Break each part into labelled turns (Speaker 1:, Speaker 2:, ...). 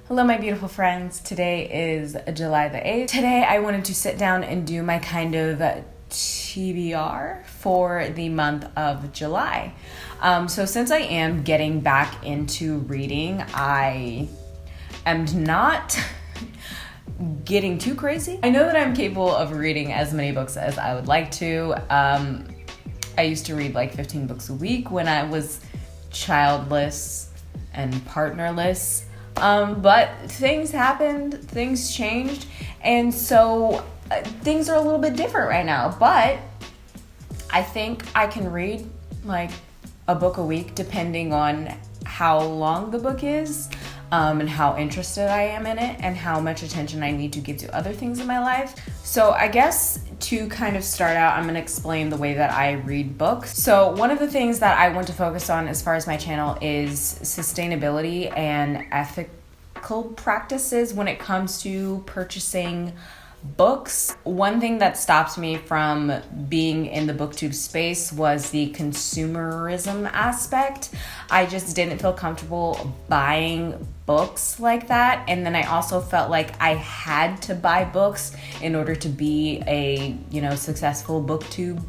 Speaker 1: Hello, my beautiful friends. Today is July the 8th. Today I wanted to sit down and do my kind of TBR for the month of July. So since I am getting back into reading, I am not getting too crazy. I know that I'm capable of reading as many books as I would like to. I used to read like 15 books a week when I was childless and partnerless. But things happened, things changed, and so things are a little bit different right now. But I think I can read like a book a week depending on how long the book is, and how interested I am in it and how much attention I need to give to other things in my life. So I guess to kind of start out, I'm gonna explain the way that I read books. So one of the things that I want to focus on as far as my channel is sustainability and ethical practices when it comes to purchasing books. One thing that stopped me from being in the booktube space was the consumerism aspect. I just didn't feel comfortable buying books like that, and then I also felt like I had to buy books in order to be a, successful booktube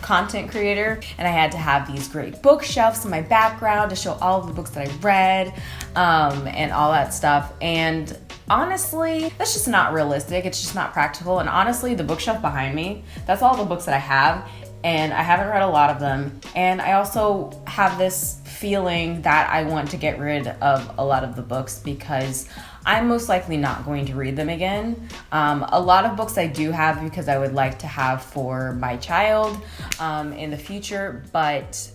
Speaker 1: content creator, and I had to have these great bookshelves in my background to show all of the books that I read, and all that stuff. And honestly, that's just not realistic. It's just not practical. And honestly, the bookshelf behind me, that's all the books that I have, and I haven't read a lot of them. And I also have this feeling that I want to get rid of a lot of the books because I'm most likely not going to read them again. A lot of books I do have because I would like to have for my child in the future, but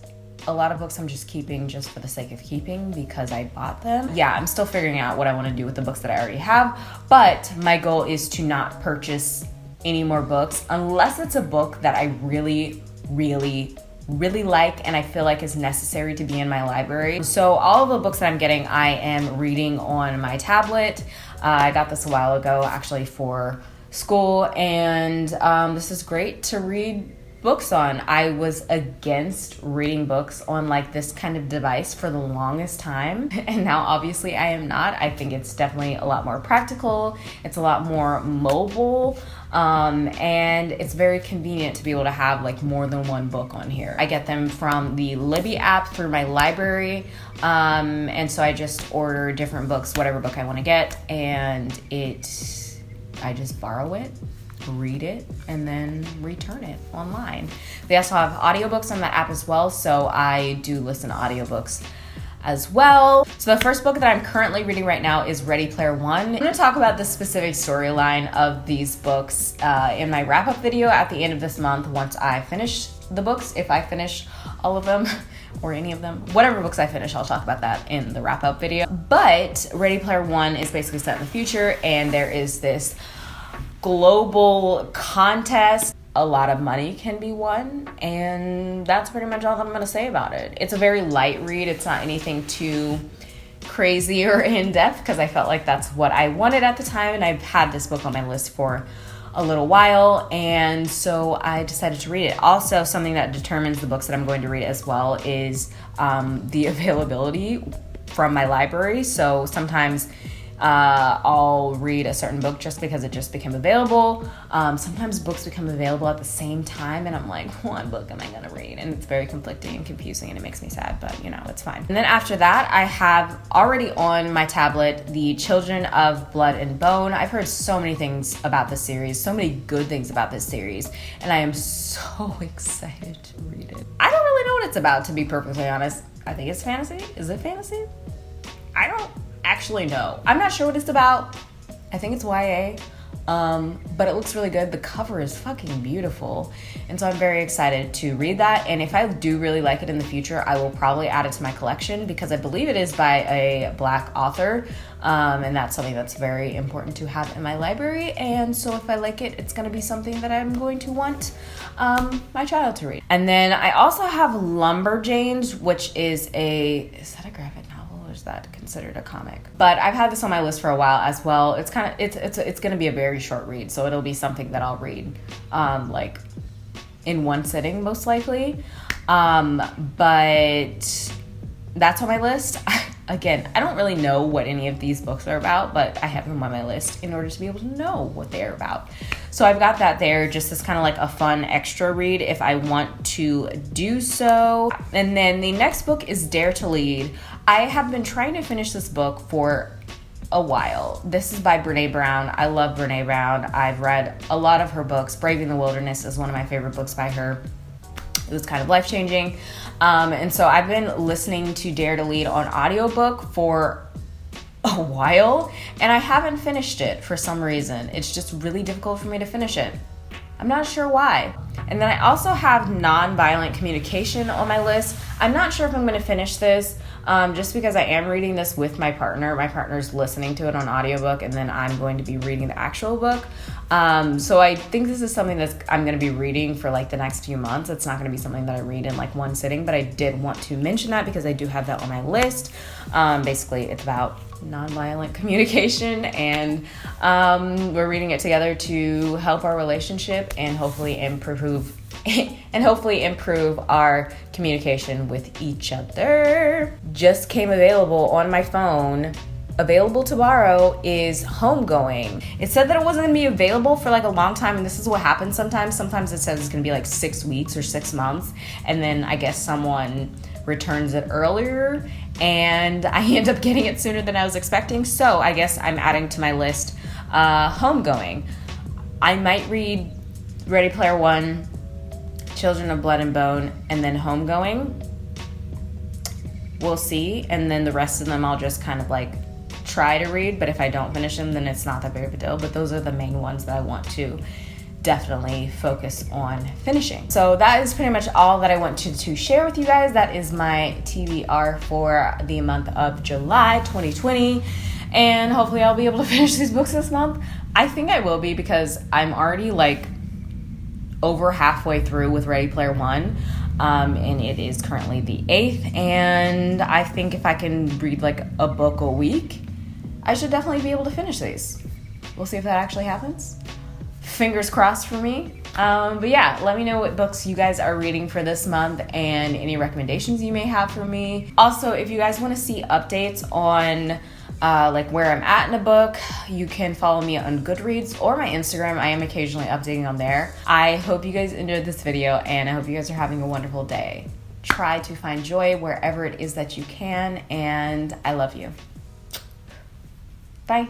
Speaker 1: a lot of books I'm just keeping just for the sake of keeping because I bought them. Yeah, I'm still figuring out what I want to do with the books that I already have, but my goal is to not purchase any more books unless it's a book that I really like and I feel like is necessary to be in my library. So all of the books that I'm getting, I am reading on my tablet. I got this a while ago actually for school, and this is great to read books on. I was against reading books on like this kind of device for the longest time, and now obviously I am not. I think it's definitely a lot more practical, it's a lot more mobile, and it's very convenient to be able to have like more than one book on here. I get them from the Libby app through my library, and so I just order different books, whatever book I want to get, and I just borrow it, read it, and then return it online. They also have audiobooks on that app as well, so I do listen to audiobooks as well. So the first book that I'm currently reading right now is Ready Player One. I'm going to talk about the specific storyline of these books in my wrap-up video at the end of this month once I finish the books, if I finish all of them or any of them. Whatever books I finish, I'll talk about that in the wrap-up video. But Ready Player One is basically set in the future, and there is this global contest. A lot of money can be won, and that's pretty much all I'm going to say about it. It's a very light read. It's not anything too crazy or in-depth because I felt like that's what I wanted at the time, and I've had this book on my list for a little while, and so I decided to read it. Also, something that determines the books that I'm going to read as well is the availability from my library. So sometimes I'll read a certain book just because it just became available. Sometimes books become available at the same time, and I'm like, what book am I gonna read? And it's very conflicting and confusing, and it makes me sad, but it's fine. And then after that, I have already on my tablet The Children of Blood and Bone. I've heard so many things about this series, so many good things about this series, and I am so excited to read it. I don't really know what it's about, to be perfectly honest. I think it's fantasy. Is it fantasy? I don't actually know. I'm not sure what it's about. I think it's YA, but it looks really good. The cover is fucking beautiful, and so I'm very excited to read that. And if I do really like it in the future, I will probably add it to my collection because I believe it is by a Black author, and that's something that's very important to have in my library. And so if I like it, it's going to be something that I'm going to want my child to read. And then I also have LumberJanes, which is that a graphic novel? Is that considered a comic? But I've had this on my list for a while as well. It's going to be a very short read, so it'll be something that I'll read like in one sitting most likely. But that's on my list. Again, I don't really know what any of these books are about, but I have them on my list in order to be able to know what they're about. So I've got that there just as kind of like a fun extra read if I want to do so. And then the next book is Dare to Lead. I have been trying to finish this book for a while. This is by Brene Brown. I love Brene Brown. I've read a lot of her books. Braving the Wilderness is one of my favorite books by her. It was kind of life-changing. And so I've been listening to Dare to Lead on audiobook for a while, and I haven't finished it for some reason. It's just really difficult for me to finish it. I'm not sure why. And then I also have Nonviolent Communication on my list. I'm not sure if I'm going to finish this, just because I am reading this with my partner. My partner's listening to it on audiobook, and then I'm going to be reading the actual book. So I think this is something that I'm going to be reading for like the next few months. It's not going to be something that I read in like one sitting, but I did want to mention that because I do have that on my list. Basically, it's about nonviolent communication, and we're reading it together to help our relationship and hopefully improve our communication with each other. Just came available on my phone. Available to borrow is Homegoing. It said that it wasn't gonna be available for like a long time, and this is what happens sometimes. Sometimes it says it's gonna be like 6 weeks or 6 months, and then I guess someone returns it earlier, and I end up getting it sooner than I was expecting. So I guess I'm adding to my list Homegoing. I might read Ready Player One, Children of Blood and Bone, and then Homegoing. We'll see. And then the rest of them I'll just kind of like try to read, but if I don't finish them, then it's not that big of a deal. But those are the main ones that I want to definitely focus on finishing. So that is pretty much all that I wanted to share with you guys. That is my TBR for the month of July 2020. And hopefully I'll be able to finish these books this month. I think I will be, because I'm already like over halfway through with Ready Player One. And it is currently the 8th. And I think if I can read like a book a week, I should definitely be able to finish these. We'll see if that actually happens. Fingers crossed for me. But yeah, let me know what books you guys are reading for this month and any recommendations you may have for me. Also, if you guys want to see updates on like where I'm at in a book, you can follow me on Goodreads or my Instagram. I am occasionally updating on there. I hope you guys enjoyed this video, and I hope you guys are having a wonderful day. Try to find joy wherever it is that you can, and I love you. Bye.